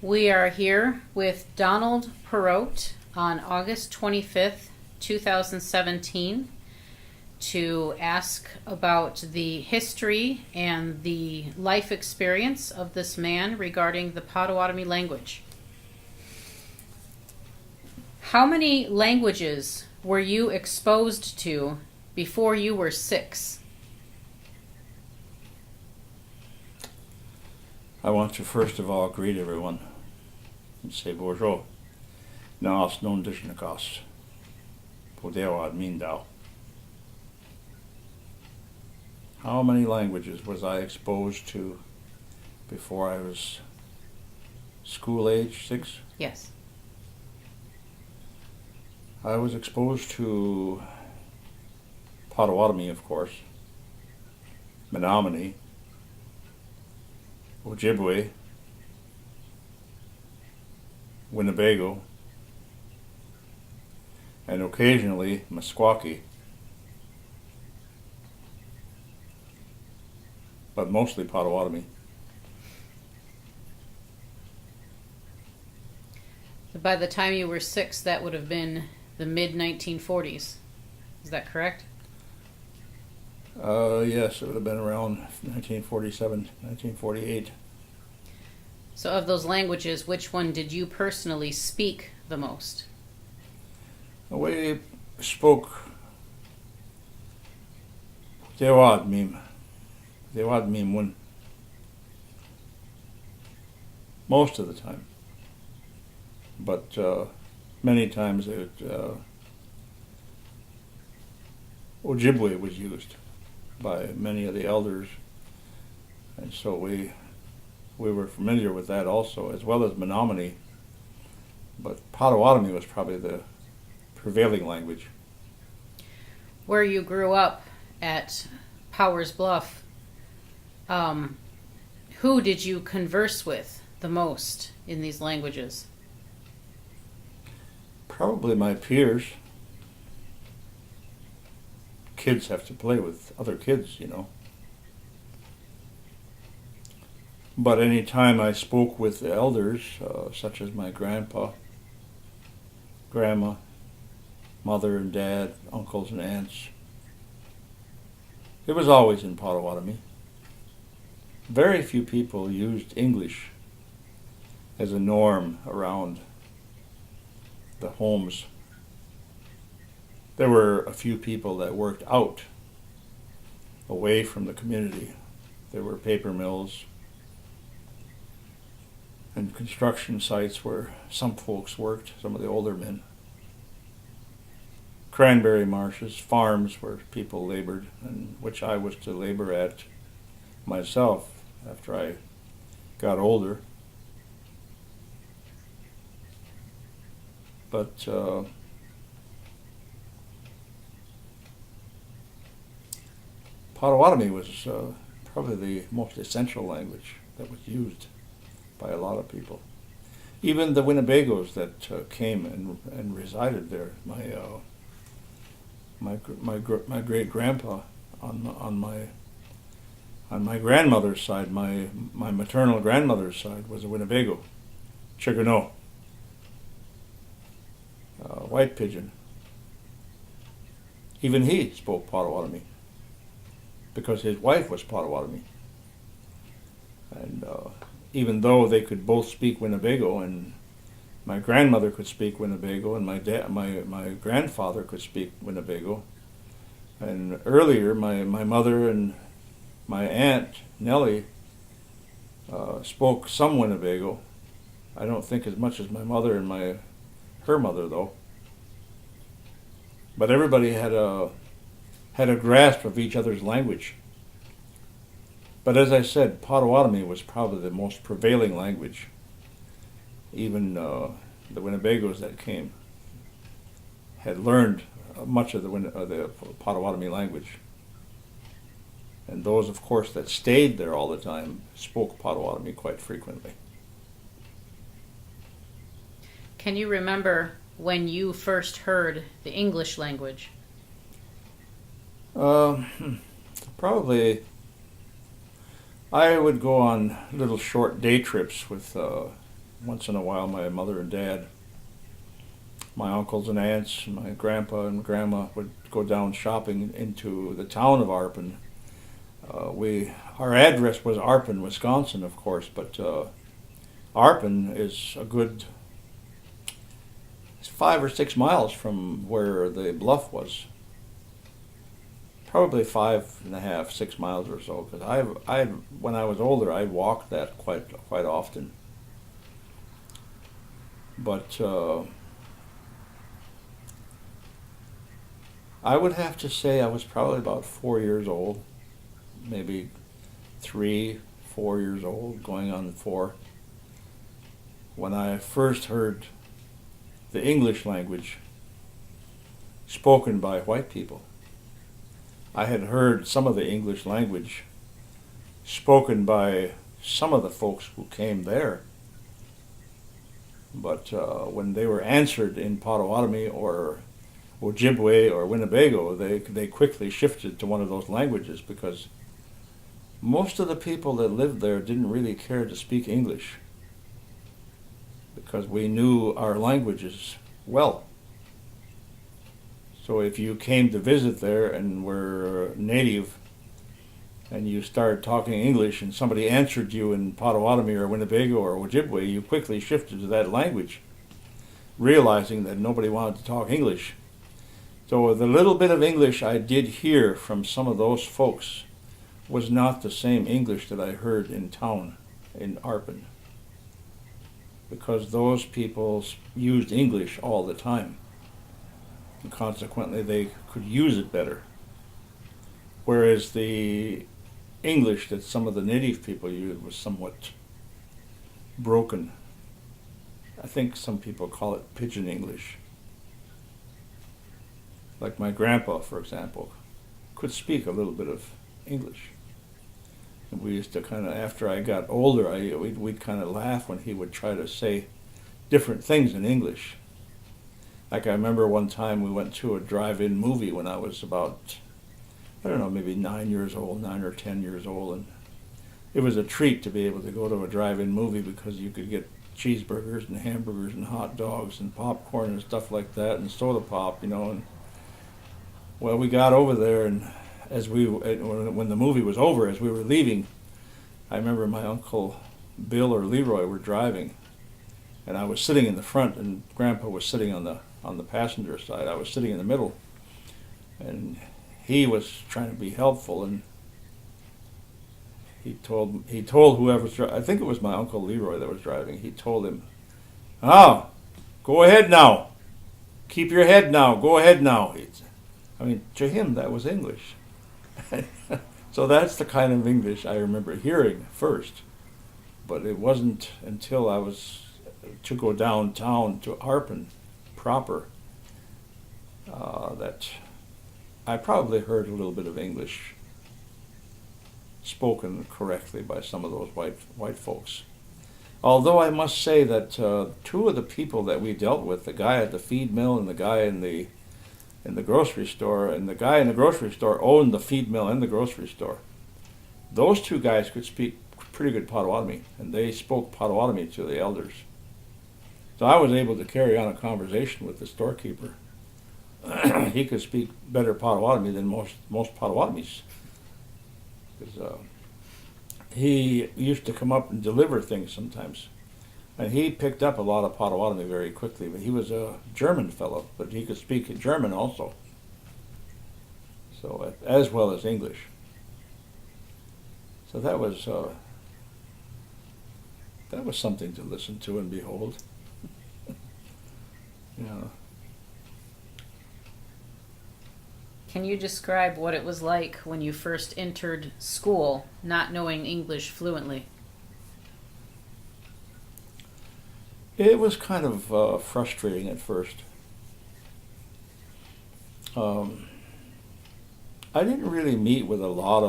We are here with Donald Perrot on August 25th, 2017, to ask about the history and the life experience of this man regarding the Potawatomi language. How many languages were you exposed to before you were 6? I want to first of all greet everyone and say bonjour. Naas non dishnakas. Podewad mindao. How many languages was I exposed to before I was school age, 6? Yes. I was exposed to Potawatomi, of course, Menominee, Ojibwe, Winnebago, and occasionally Meskwaki, but mostly Potawatomi. By the time you were 6, that would have been the mid-1940s. Is that correct? Yes, it would have been around 1947, 1948. So of those languages, which one did you personally speak the most? We spoke Dewad Mim Wun most of the time, but many times Ojibwe was used by many of the elders, and so we were familiar with that also, as well as Menominee, but Potawatomi was probably the prevailing language. Where you grew up at Powers Bluff, who did you converse with the most in these languages? Probably my peers. Kids have to play with other kids, you know. But any time I spoke with the elders, such as my grandpa, grandma, mother and dad, uncles and aunts, it was always in Potawatomi. Very few people used English as a norm around the homes. There were a few people that worked out away from the community. There were paper mills and construction sites where some folks worked, some of the older men. Cranberry marshes, farms where people labored, and which I was to labor at myself after I got older. But Potawatomi was probably the most essential language that was used by a lot of people. Even the Winnebagos that came and resided there. My great grandpa on my grandmother's side, my maternal grandmother's side was a Winnebago, Chicano, white pigeon. Even he spoke Potawatomi, because his wife was Potawatomi. And even though they could both speak Winnebago, and my grandmother could speak Winnebago, and my grandfather could speak Winnebago, and earlier my mother and my aunt Nellie spoke some Winnebago. I don't think as much as my mother and her mother though. But everybody had a grasp of each other's language. But as I said, Potawatomi was probably the most prevailing language. Even the Winnebagos that came had learned much of the Potawatomi language. And those, of course, that stayed there all the time spoke Potawatomi quite frequently. Can you remember when you first heard the English language? Probably I would go on little short day trips with once in a while, my mother and dad, my uncles and aunts, my grandpa and grandma would go down shopping into the town of Arpin. Our address was Arpin, Wisconsin, of course, but Arpin is a good, it's 5 or 6 miles from where the bluff was. Probably 5.5, 6 miles or so. Because when I was older, I walked that quite often. But I would have to say I was probably about 4 years old, maybe 3, 4 years old, going on 4, when I first heard the English language spoken by white people. I had heard some of the English language spoken by some of the folks who came there, but when they were answered in Potawatomi or Ojibwe or Winnebago, they quickly shifted to one of those languages because most of the people that lived there didn't really care to speak English because we knew our languages well. So if you came to visit there and were native and you started talking English and somebody answered you in Potawatomi or Winnebago or Ojibwe, you quickly shifted to that language, realizing that nobody wanted to talk English. So the little bit of English I did hear from some of those folks was not the same English that I heard in town in Arpin, because those people used English all the time. And consequently, they could use it better. Whereas the English that some of the native people used was somewhat broken. I think some people call it pidgin English. Like my grandpa, for example, could speak a little bit of English. And we used to kind of, after I got older, we'd kind of laugh when he would try to say different things in English. Like I remember one time we went to a drive-in movie when I was about, I don't know, maybe 9 or 10 years old. And it was a treat to be able to go to a drive-in movie because you could get cheeseburgers and hamburgers and hot dogs and popcorn and stuff like that and soda pop, And well, we got over there, and when the movie was over, as we were leaving, I remember my uncle Bill or Leroy were driving, and I was sitting in the front, and Grandpa was sitting on the passenger side. I was sitting in the middle, and he was trying to be helpful, and he told whoever was driving, I think it was my Uncle Leroy that was driving, he told him, go ahead now. Keep your head now. Go ahead now. To him, that was English. So that's the kind of English I remember hearing first. But it wasn't until I was to go downtown to Arpin proper that I probably heard a little bit of English spoken correctly by some of those white folks. Although I must say that two of the people that we dealt with, the guy at the feed mill and the guy in the grocery store, and the guy in the grocery store owned the feed mill and the grocery store. Those two guys could speak pretty good Potawatomi, and they spoke Potawatomi to the elders. So I was able to carry on a conversation with the storekeeper. He could speak better Potawatomi than most Potawatomis. Because he used to come up and deliver things sometimes. And he picked up a lot of Potawatomi very quickly, but he was a German fellow, but he could speak German also. So, as well as English. So that was something to listen to and behold. Can you describe what it was like when you first entered school, not knowing English fluently? It was kind of frustrating at first. I didn't really meet with a lot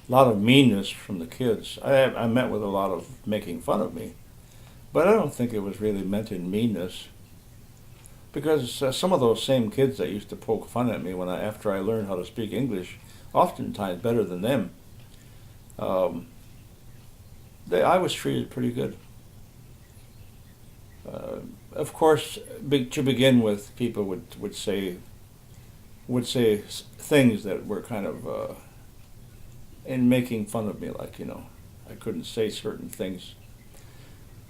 of meanness from the kids. I met with a lot of making fun of me, but I don't think it was really meant in meanness. Because some of those same kids that used to poke fun at me after I learned how to speak English, oftentimes better than them, I was treated pretty good. Of course, to begin with, people would say things that were kind of in making fun of me, like, I couldn't say certain things.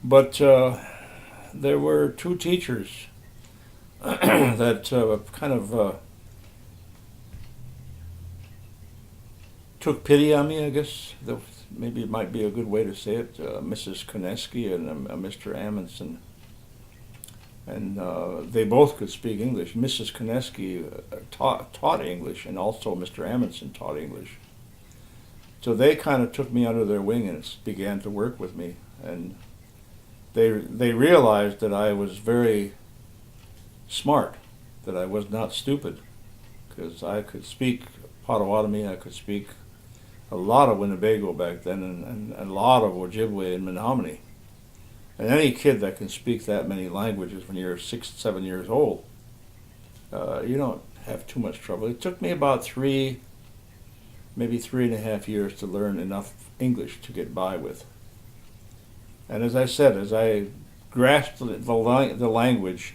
But there were two teachers that kind of took pity on me, I guess. Maybe it might be a good way to say it. Mrs. Koneski and Mr. Amundsen. And they both could speak English. Mrs. Koneski taught English, and also Mr. Amundsen taught English. So they kind of took me under their wing and began to work with me. And they realized that I was very smart, that I was not stupid, because I could speak Potawatomi, I could speak a lot of Winnebago back then, and a lot of Ojibwe and Menominee. And any kid that can speak that many languages when you're 6, 7 years old, you don't have too much trouble. It took me about maybe 3.5 years to learn enough English to get by with. And as I said, as I grasped the language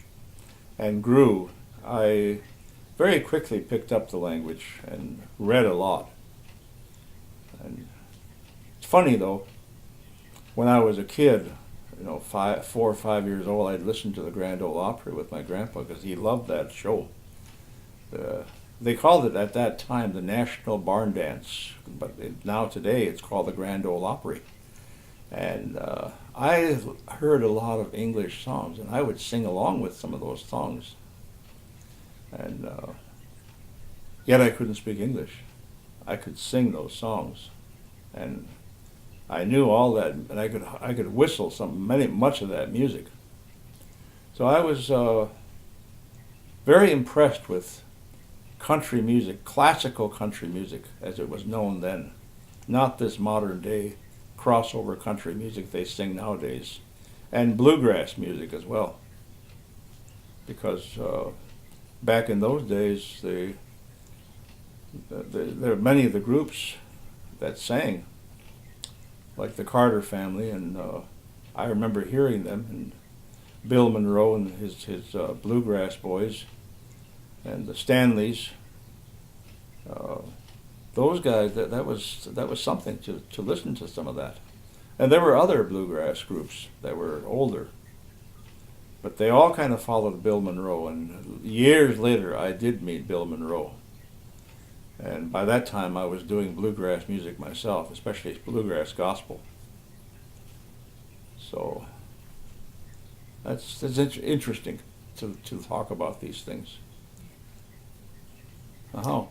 and grew, I very quickly picked up the language and read a lot. And it's funny though, when I was a kid, 4 or 5 years old, I'd listen to the Grand Ole Opry with my grandpa because he loved that show. They called it at that time the National Barn Dance, but now today it's called the Grand Ole Opry. And I heard a lot of English songs, and I would sing along with some of those songs. And yet I couldn't speak English. I could sing those songs, and I knew all that, and I could whistle much of that music. So I was very impressed with country music, classical country music, as it was known then, not this modern day crossover country music they sing nowadays, and bluegrass music as well. Because back in those days, there were many of the groups that sang, like the Carter family, and I remember hearing them, and Bill Monroe and his bluegrass boys, and the Stanleys. Those guys, that was something to listen to some of that. And there were other bluegrass groups that were older, but they all kind of followed Bill Monroe. And years later, I did meet Bill Monroe. And by that time, I was doing bluegrass music myself, especially bluegrass gospel. So it's interesting to talk about these things. Uh-huh.